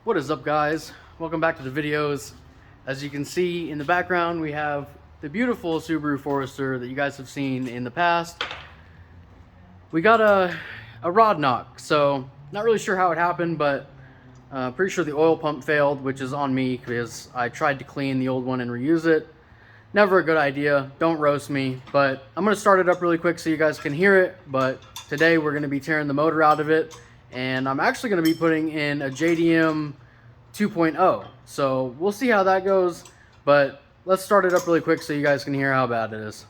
What is up, guys? Welcome back to the videos. As you can see in the background, we have the beautiful Subaru Forester that you guys have seen in the past. We got a rod knock, so not really sure how it happened, but pretty sure the oil pump failed, which is on me because I tried to clean the old one and reuse it. Never a good idea, don't roast me, but I'm gonna start it up really quick so you guys can hear it. But today we're gonna be tearing the motor out of it, and I'm actually gonna be putting in a JDM 2.0. So we'll see how that goes, but let's start it up really quick so you guys can hear how bad it is.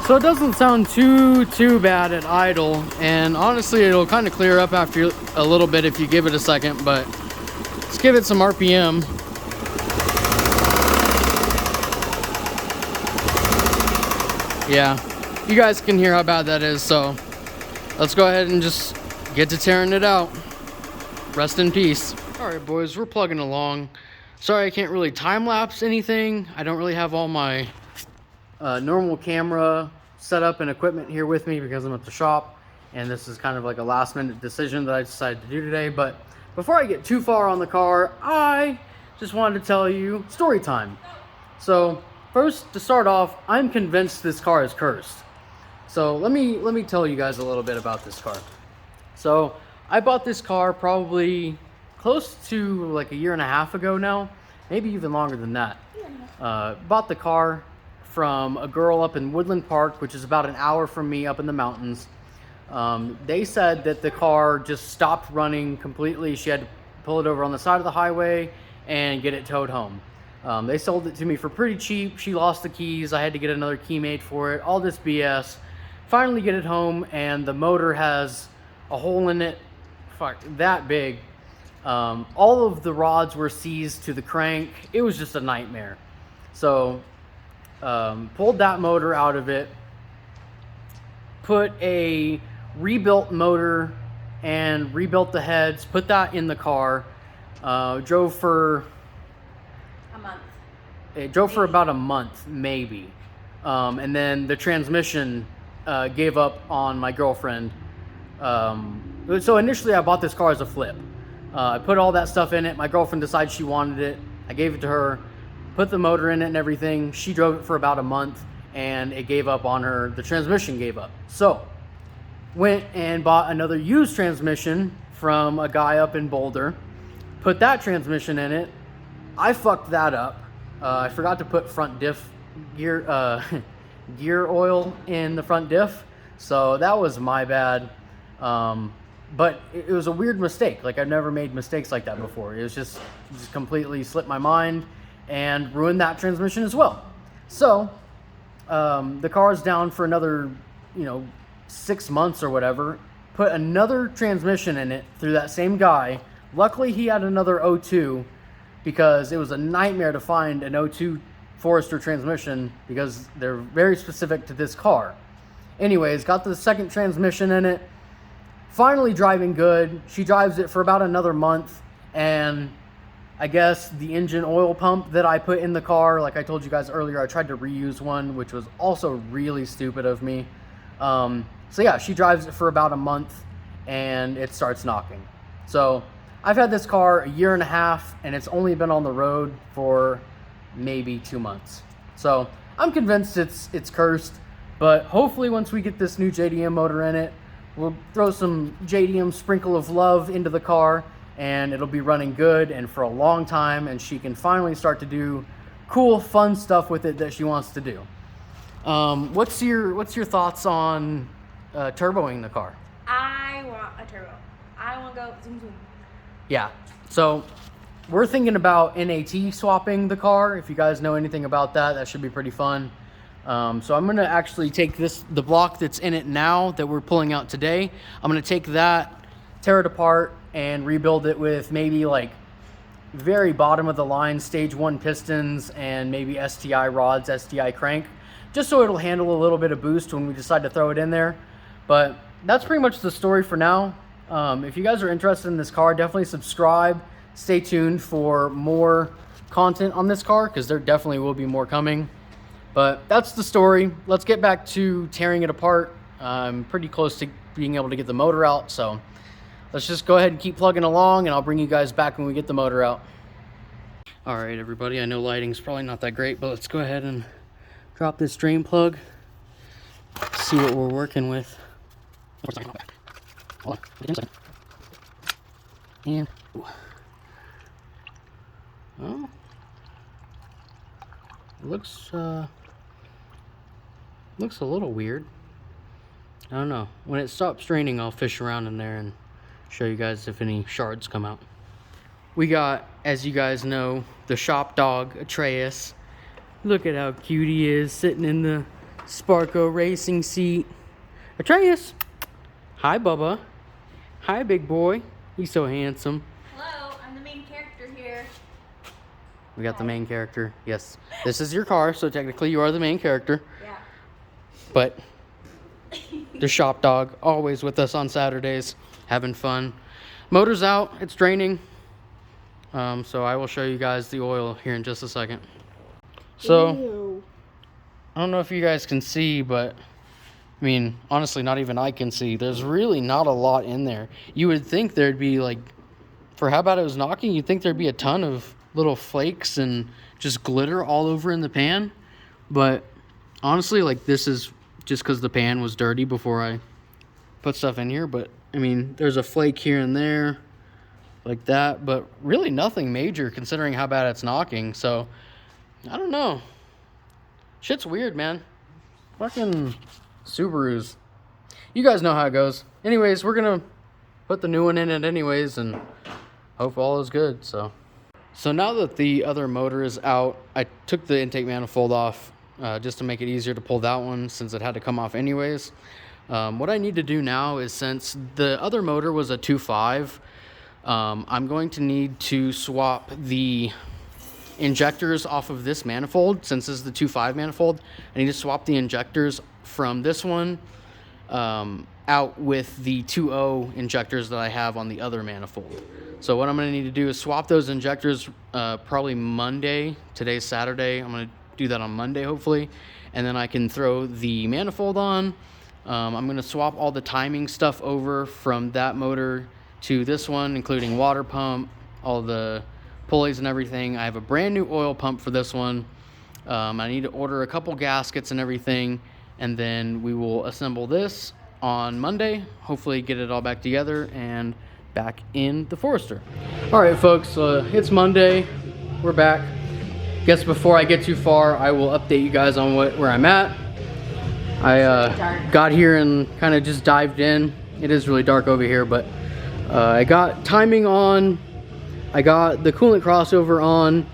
So it doesn't sound too bad at idle, and honestly it'll kind of clear up after a little bit if you give it a second, but let's give it some RPM. Yeah, you guys can hear how bad that is, so let's go ahead and just get to tearing it out. Rest in peace. Alright boys, we're plugging along. Sorry I can't really time-lapse anything. I don't really have all my normal camera setup and equipment here with me because I'm at the shop, and this is kind of like a last-minute decision that I decided to do today. But before I get too far on the car, I just wanted to tell you story time. So first, to start off, I'm convinced this car is cursed. So let me tell you guys a little bit about this car. So I bought this car probably close to like a year and a half ago now, maybe even longer than that. Bought the car from a girl up in Woodland Park, which is about an hour from me up in the mountains. They said that the car just stopped running completely. She had to pull it over on the side of the highway and get it towed home. They sold it to me for pretty cheap. She lost the keys. I had to get another key made for it. All this BS. Finally get it home, and the motor has a hole in it, that big. All of the rods were seized to the crank. It was just a nightmare. So pulled that motor out of it, put a rebuilt motor and rebuilt the heads, put that in the car, drove for a month. It drove for about a month, maybe. And then the transmission gave up on my girlfriend. So initially I bought this car as a flip. I put all that stuff in it. My girlfriend decided she wanted it. I gave it to her, put the motor in it and everything. She drove it for about a month and it gave up on her. The transmission gave up. So went and bought another used transmission from a guy up in Boulder, put that transmission in it. I fucked that up. I forgot to put front diff gear gear oil in the front diff, so that was my bad. But it was a weird mistake. Like, I've never made mistakes like that before. It was just completely slipped my mind and ruined that transmission as well. So the car's down for another 6 months or whatever. Put another transmission in it through that same guy. Luckily he had another 02, because it was a nightmare to find an 02 Forester transmission because they're very specific to this car. Anyways, got the second transmission in it. Finally driving good. She drives it for about another month, and I guess the engine oil pump that I put in the car, like I told you guys earlier, I tried to reuse one, which was also really stupid of me. So yeah, she drives it for about a month and it starts knocking. So I've had this car a year and a half, and it's only been on the road for maybe 2 months. So I'm convinced it's cursed, but hopefully once we get this new JDM motor in it, we'll throw some JDM sprinkle of love into the car, and it'll be running good and for a long time, and she can finally start to do cool, fun stuff with it that she wants to do. What's your thoughts on turboing the car? I want a turbo. I want to go zoom zoom. Yeah, so we're thinking about NAT swapping the car. If you guys know anything about that, that should be pretty fun. So I'm gonna actually take the block that's in it now that we're pulling out today. I'm gonna take that, tear it apart, and rebuild it with maybe like very bottom of the line stage 1 pistons and maybe STI rods, STI crank, just so it'll handle a little bit of boost when we decide to throw it in there. But that's pretty much the story for now. If you guys are interested in this car, definitely subscribe. Stay tuned for more content on this car, because there definitely will be more coming. But that's the story. Let's get back to tearing it apart. I'm pretty close to being able to get the motor out, so let's just go ahead and keep plugging along, and I'll bring you guys back when we get the motor out. All right, everybody, I know lighting's probably not that great, but let's go ahead and drop this drain plug, see what we're working with. Hold on, give me a second. And, oh, it looks a little weird. I don't know. When it stops draining, I'll fish around in there and show you guys if any shards come out. We got, as you guys know, the shop dog, Atreus. Look at how cute he is, sitting in the Sparko racing seat. Atreus! Hi, Bubba. Hi, big boy. He's so handsome. Hello, I'm the main character here. We got the main character. Yes. This is your car, so technically you are the main character. Yeah. But the shop dog, always with us on Saturdays, having fun. Motor's out, it's draining. So I will show you guys the oil here in just a second. So, Ew. I don't know if you guys can see, but I mean, honestly, not even I can see. There's really not a lot in there. You would think there'd be like, for how bad it was knocking, you'd think there'd be a ton of little flakes and just glitter all over in the pan. But honestly, like, this is just because the pan was dirty before I put stuff in here. But I mean, there's a flake here and there like that, but really nothing major considering how bad it's knocking. So I don't know, shit's weird, man. Fucking Subarus, you guys know how it goes. Anyways, we're gonna put the new one in it anyways and hope all is good. So now that the other motor is out, I took the intake manifold off just to make it easier to pull that one since it had to come off anyways. What I need to do now is, since the other motor was a 2.5, I'm going to need to swap the injectors off of this manifold. Since this is the 2.5 manifold, I need to swap the injectors from this one out with the 2.0 injectors that I have on the other manifold. So what I'm going to need to do is swap those injectors probably Monday. Today's Saturday. I'm going to do that on Monday, hopefully, and then I can throw the manifold on. I'm going to swap all the timing stuff over from that motor to this one, including water pump, all the pulleys and everything. I have a brand new oil pump for this one. I need to order a couple gaskets and everything, and then we will assemble this on Monday, hopefully get it all back together and back in the Forester. All right, folks, it's Monday. We're back. Guess before I get too far, I will update you guys on where I'm at. I got here and kind of just dived in. It is really dark over here, but I got timing on. I got the coolant crossover on.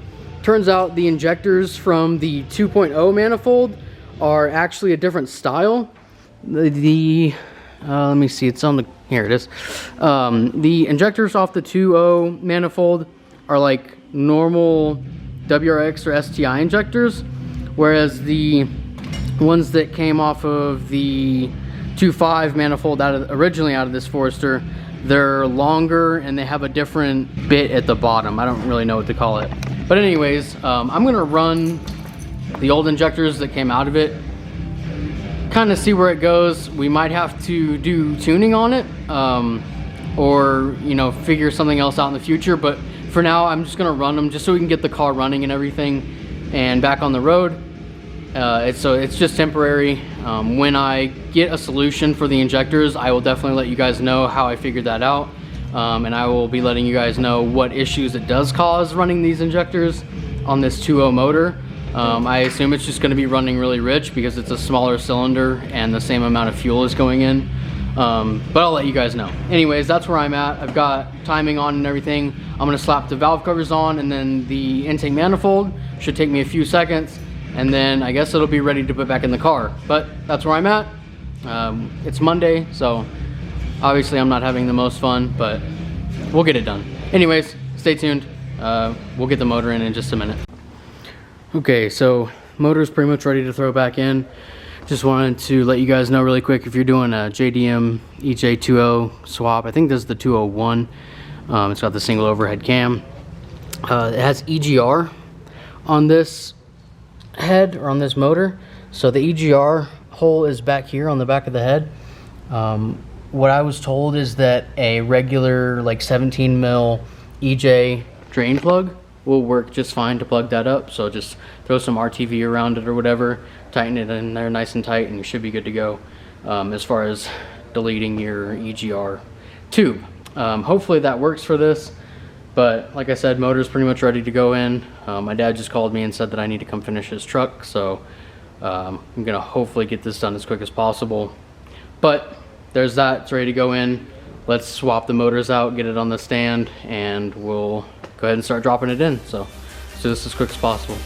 Turns out the injectors from the 2.0 manifold are actually a different style. Let me see, it's on the, here it is. The injectors off the 2.0 manifold are like normal WRX or STI injectors, whereas the ones that came off of the 2.5 manifold originally out of this Forester, they're longer and they have a different bit at the bottom. I don't really know what to call it. But anyways, I'm gonna run the old injectors that came out of it, kind of see where it goes. We might have to do tuning on it, or you know, figure something else out in the future. But for now, I'm just gonna run them just so we can get the car running and everything and back on the road. So it's just temporary. When I get a solution for the injectors, I will definitely let you guys know how I figured that out. And I will be letting you guys know what issues it does cause running these injectors on this 2.0 motor. I assume it's just going to be running really rich because it's a smaller cylinder and the same amount of fuel is going in. But I'll let you guys know. Anyways, that's where I'm at. I've got timing on and everything. I'm going to slap the valve covers on, and then the intake manifold should take me a few seconds. And then I guess it'll be ready to put back in the car. But that's where I'm at. It's Monday, so obviously I'm not having the most fun, but we'll get it done. Anyways, stay tuned. We'll get the motor in just a minute. Okay, so motor's pretty much ready to throw back in. Just wanted to let you guys know really quick, if you're doing a JDM EJ20 swap, I think this is the 201. It's got the single overhead cam. It has EGR on this head, or on this motor. So the EGR hole is back here on the back of the head. what I was told is that a regular like 17 mil EJ drain plug will work just fine to plug that up. So just throw some RTV around it or whatever, tighten it in there nice and tight, and you should be good to go as far as deleting your EGR tube. Hopefully that works for this. But like I said, motor's pretty much ready to go in. My dad just called me and said that I need to come finish his truck, so I'm gonna hopefully get this done as quick as possible. But there's that, it's ready to go in. Let's swap the motors out, get it on the stand, and we'll go ahead and start dropping it in. So let's do this as quick as possible.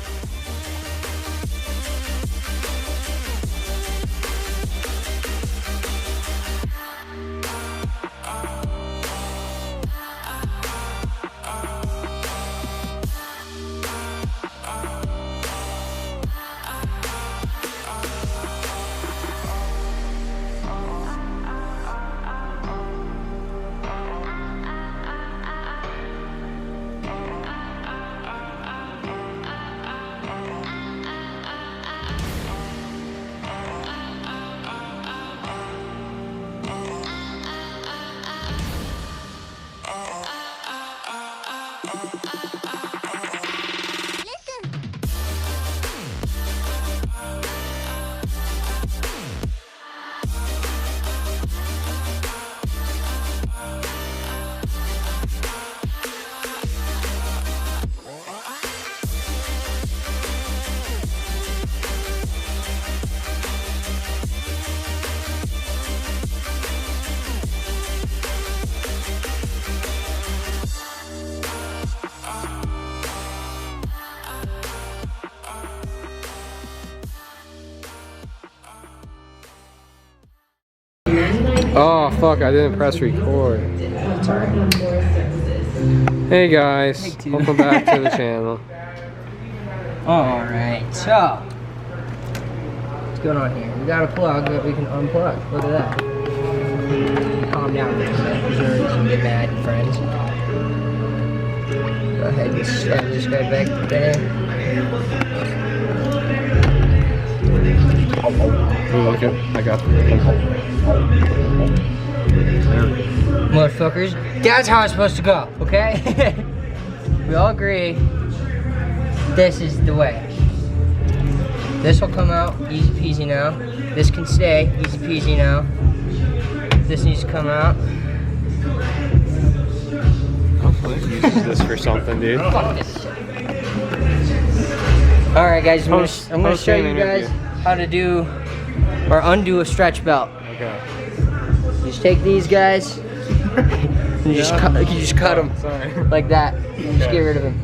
Oh fuck, I didn't press record. That's alright. Hey guys, welcome back to the channel. Alright, so what's going on here? We got a plug that we can unplug. Look at that. Calm down a little bit. There's no reason to get mad, friends. Go ahead and slide this guy back there. Okay, I got it. Motherfuckers, that's how it's supposed to go, okay? We all agree this is the way. This will come out easy peasy now. This can stay easy peasy now. This needs to come out. Hopefully use this for something, dude. Fuck this shit. Alright guys, I'm gonna show you guys how to do or undo a stretch belt. Okay. You just take these guys, you just cut them Sorry. like that. Just get rid of them.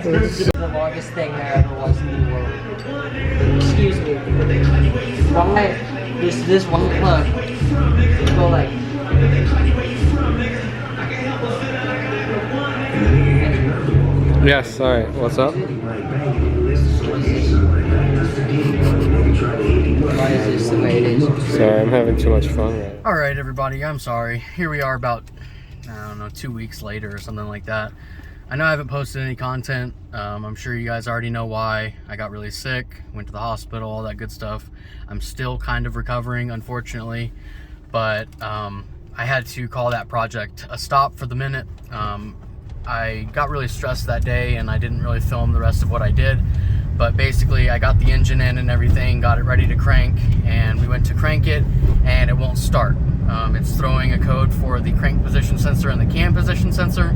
This is the longest thing there ever was in the world. Excuse me. Why this one plug go like? Yes, alright, what's up? Why is this the way it is? Sorry, I'm having too much fun right now. All right, everybody, I'm sorry. Here we are about, I don't know, 2 weeks later or something like that. I know I haven't posted any content. I'm sure you guys already know why. I got really sick, went to the hospital, all that good stuff. I'm still kind of recovering, unfortunately, but I had to call that project a stop for the minute. I got really stressed that day and I didn't really film the rest of what I did. But basically I got the engine in and everything, got it ready to crank, and we went to crank it and it won't start. It's throwing a code for the crank position sensor and the cam position sensor.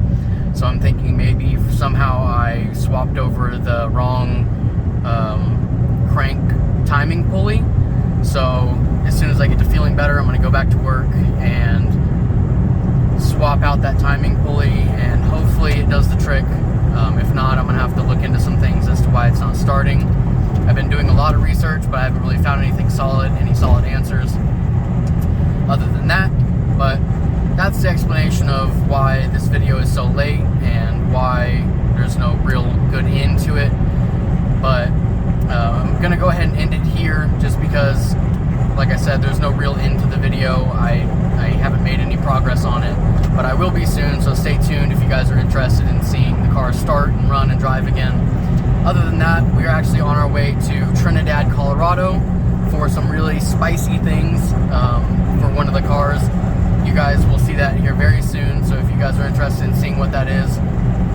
So I'm thinking maybe somehow I swapped over the wrong crank timing pulley. So as soon as I get to feeling better, I'm gonna go back to work and swap out that timing pulley, and hopefully it does the trick. If not, I'm gonna have to look into some things as to why it's not starting. I've been doing a lot of research, but I haven't really found anything solid, any solid answers other than that. But that's the explanation of why this video is so late and why there's no real good end to it. But I'm gonna go ahead and end it here, just because, like I said, there's no real end to the video. I haven't made any progress on it, but I will be soon, so stay tuned if you guys are interested in seeing the car start and run and drive again. other than that, we're actually on our way to Trinidad, Colorado for some really spicy things for one of the cars. You guys will see that here very soon, so if you guys are interested in seeing what that is,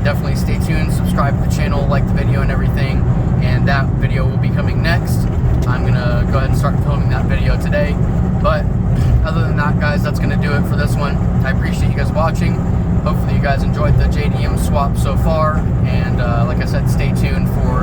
definitely stay tuned, subscribe to the channel, like the video and everything, and that video will be coming next. I'm gonna go ahead and start filming that video today, but other than that, guys, that's gonna do it for this one. I appreciate you guys watching. Hopefully you guys enjoyed the JDM swap so far, and like I said, stay tuned for